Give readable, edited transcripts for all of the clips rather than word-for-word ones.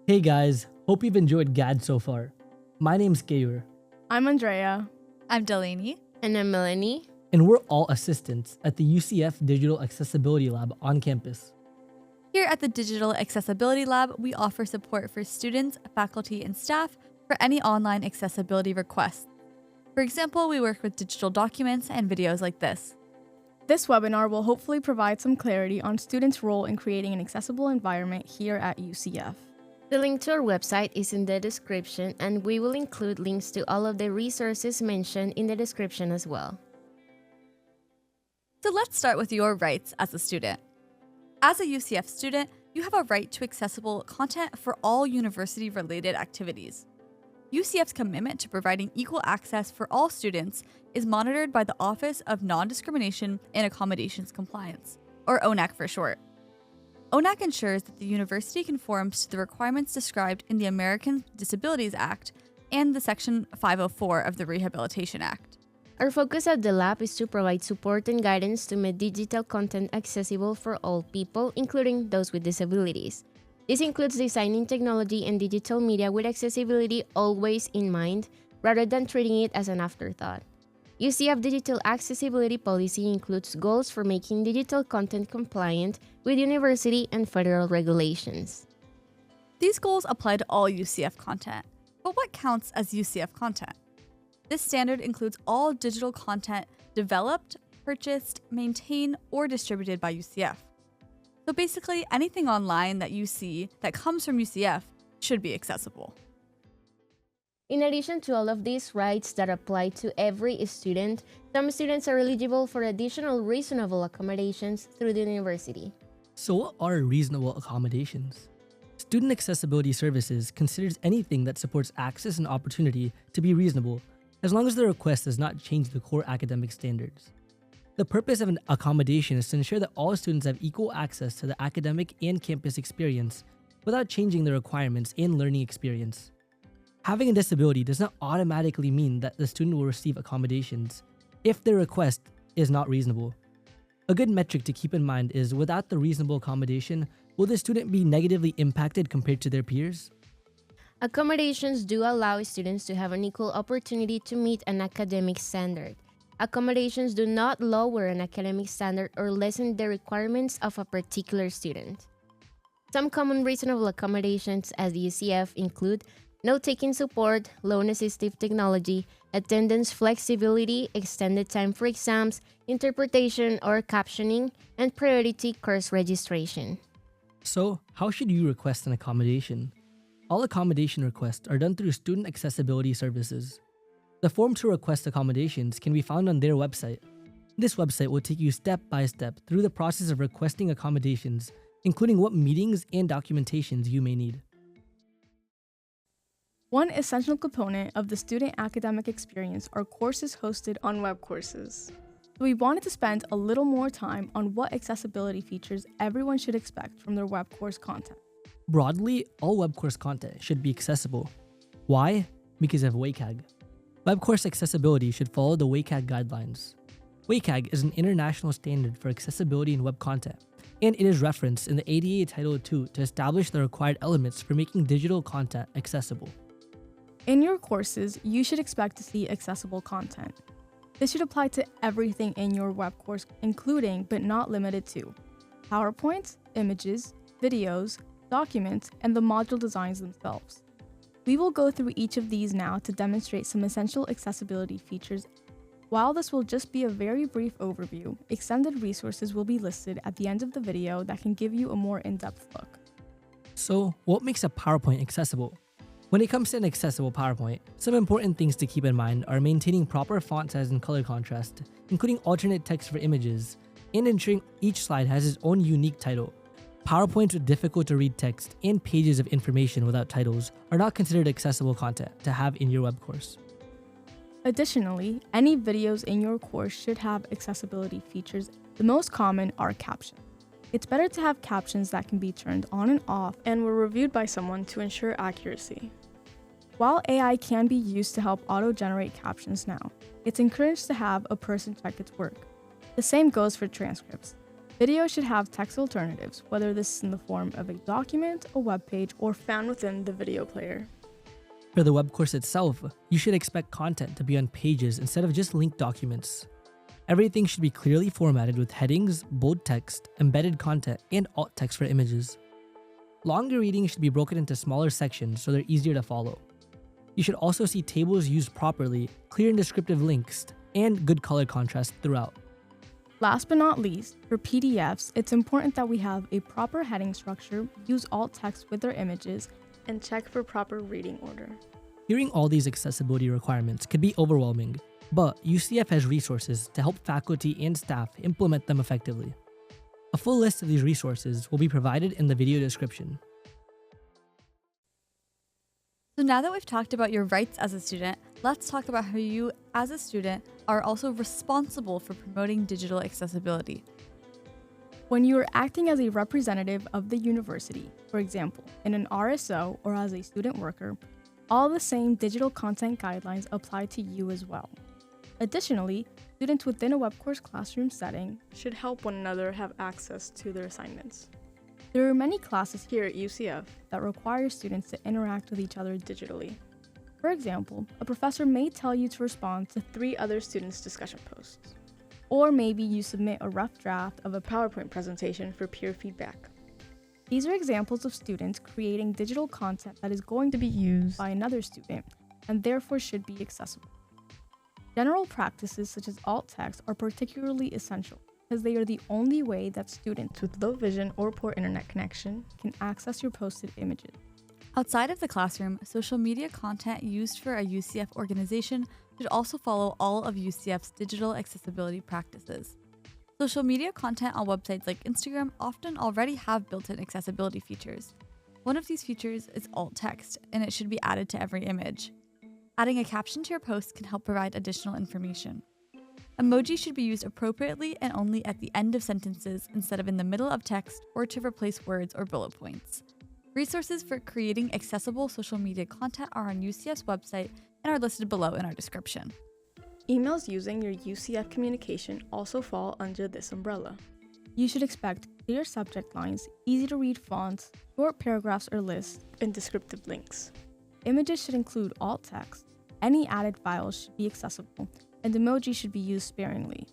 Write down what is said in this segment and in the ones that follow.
Hey guys, hope you've enjoyed GAD so far. My name's Kayur, I'm Andrea. I'm Delaney. And I'm Melanie. and we're all assistants at the UCF Digital Accessibility Lab on campus. Here at the Digital Accessibility Lab, we offer support for students, faculty, and staff for any online accessibility requests. For example, we work with digital documents and videos like this. This webinar will hopefully provide some clarity on students' role in creating an accessible environment here at UCF. The link to our website is in the description, and we will include links to all of the resources mentioned in the description as well. So let's start with your rights as a student. As a UCF student, you have a right to accessible content for all university-related activities. UCF's commitment to providing equal access for all students is monitored by the Office of Non-Discrimination and Accommodations Compliance, or ONAC for short. ONAC ensures that the university conforms to the requirements described in the Americans with Disabilities Act and the Section 504 of the Rehabilitation Act. Our focus at the lab is to provide support and guidance to make digital content accessible for all people, including those with disabilities. This includes designing technology and digital media with accessibility always in mind, rather than treating it as an afterthought. UCF Digital Accessibility Policy includes goals for making digital content compliant with university and federal regulations. These goals apply to all UCF content, but what counts as UCF content? This standard includes all digital content developed, purchased, maintained, or distributed by UCF. So basically, anything online that you see that comes from UCF should be accessible. In addition to all of these rights that apply to every student, some students are eligible for additional reasonable accommodations through the university. So what are reasonable accommodations? Student Accessibility Services considers anything that supports access and opportunity to be reasonable, as long as the request does not change the core academic standards. The purpose of an accommodation is to ensure that all students have equal access to the academic and campus experience without changing the requirements and learning experience. Having a disability does not automatically mean that the student will receive accommodations if their request is not reasonable. A good metric to keep in mind is, without the reasonable accommodation, will the student be negatively impacted compared to their peers? Accommodations do allow students to have an equal opportunity to meet an academic standard. Accommodations do not lower an academic standard or lessen the requirements of a particular student. Some common reasonable accommodations at the UCF include note-taking support, loan-assistive technology, attendance flexibility, extended time for exams, interpretation or captioning, and priority course registration. So, how should you request an accommodation? All accommodation requests are done through Student Accessibility Services. The form to request accommodations can be found on their website. This website will take you step by step through the process of requesting accommodations, including what meetings and documentations you may need. One essential component of the student academic experience are courses hosted on Webcourses. So we wanted to spend a little more time on what accessibility features everyone should expect from their web course content. Broadly, all web course content should be accessible. Why? Because of WCAG. Web course accessibility should follow the WCAG guidelines. WCAG is an international standard for accessibility in web content, and it is referenced in the ADA Title II to establish the required elements for making digital content accessible. In your courses, you should expect to see accessible content. This should apply to everything in your web course, including but not limited to PowerPoints, images, videos, documents, and the module designs themselves. We will go through each of these now to demonstrate some essential accessibility features. While this will just be a very brief overview, extended resources will be listed at the end of the video that can give you a more in-depth look. So, what makes a PowerPoint accessible? When it comes to an accessible PowerPoint, some important things to keep in mind are maintaining proper font size and color contrast, including alternate text for images, and ensuring each slide has its own unique title. PowerPoints with difficult to read text and pages of information without titles are not considered accessible content to have in your web course. Additionally, any videos in your course should have accessibility features. The most common are captions. It's better to have captions that can be turned on and off and were reviewed by someone to ensure accuracy. While AI can be used to help auto-generate captions now, it's encouraged to have a person check its work. The same goes for transcripts. Video should have text alternatives, whether this is in the form of a document, a web page, or found within the video player. For the web course itself, you should expect content to be on pages instead of just linked documents. Everything should be clearly formatted with headings, bold text, embedded content, and alt text for images. Longer readings should be broken into smaller sections so they're easier to follow. You should also see tables used properly, clear and descriptive links, and good color contrast throughout. Last but not least, for PDFs, it's important that we have a proper heading structure, use alt text with their images, and check for proper reading order. Hearing all these accessibility requirements can be overwhelming, but UCF has resources to help faculty and staff implement them effectively. A full list of these resources will be provided in the video description. So now that we've talked about your rights as a student, let's talk about how you, as a student, are also responsible for promoting digital accessibility. When you are acting as a representative of the university, for example, in an RSO or as a student worker, all the same digital content guidelines apply to you as well. Additionally, students within a web course classroom setting should help one another have access to their assignments. There are many classes here at UCF that require students to interact with each other digitally. For example, a professor may tell you to respond to 3 other students' discussion posts. Or maybe you submit a rough draft of a PowerPoint presentation for peer feedback. These are examples of students creating digital content that is going to be used by another student and therefore should be accessible. General practices such as alt text are particularly essential because they are the only way that students with low vision or poor internet connection can access your posted images. Outside of the classroom, social media content used for a UCF organization should also follow all of UCF's digital accessibility practices. Social media content on websites like Instagram often already have built-in accessibility features. One of these features is alt text, and it should be added to every image. Adding a caption to your post can help provide additional information. Emoji should be used appropriately and only at the end of sentences instead of in the middle of text or to replace words or bullet points. Resources for creating accessible social media content are on UCF's website and are listed below in our description. Emails using your UCF communication also fall under this umbrella. You should expect clear subject lines, easy-to-read fonts, short paragraphs or lists, and descriptive links. Images should include alt text. Any added files should be accessible, and emojis should be used sparingly.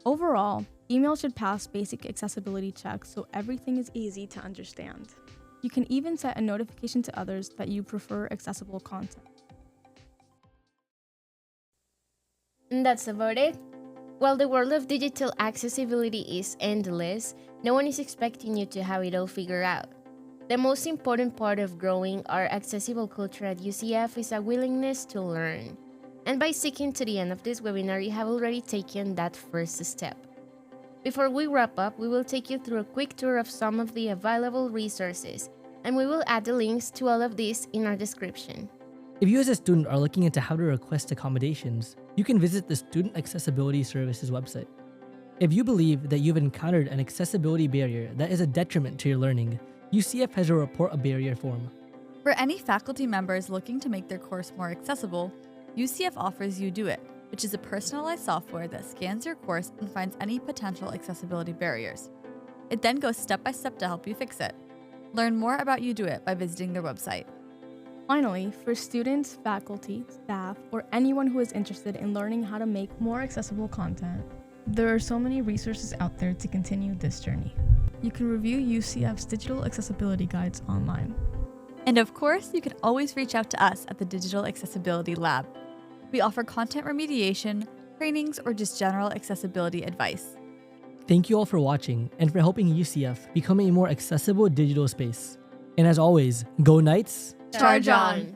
Overall, email should pass basic accessibility checks so everything is easy to understand. You can even set a notification to others that you prefer accessible content. And that's about it. While the world of digital accessibility is endless, no one is expecting you to have it all figured out. The most important part of growing our accessible culture at UCF is a willingness to learn. And by sticking to the end of this webinar, you have already taken that first step. Before we wrap up, we will take you through a quick tour of some of the available resources, and we will add the links to all of this in our description. If you as a student are looking into how to request accommodations, you can visit the Student Accessibility Services website. If you believe that you've encountered an accessibility barrier that is a detriment to your learning, UCF has a Report a Barrier form. For any faculty members looking to make their course more accessible, UCF offers UDoIt, which is a personalized software that scans your course and finds any potential accessibility barriers. It then goes step by step to help you fix it. Learn more about UDoIt by visiting their website. Finally, for students, faculty, staff, or anyone who is interested in learning how to make more accessible content, there are so many resources out there to continue this journey. You can review UCF's digital accessibility guides online. And of course, you can always reach out to us at the Digital Accessibility Lab. We offer content remediation, trainings, or just general accessibility advice. Thank you all for watching and for helping UCF become a more accessible digital space. And as always, go Knights! Charge on!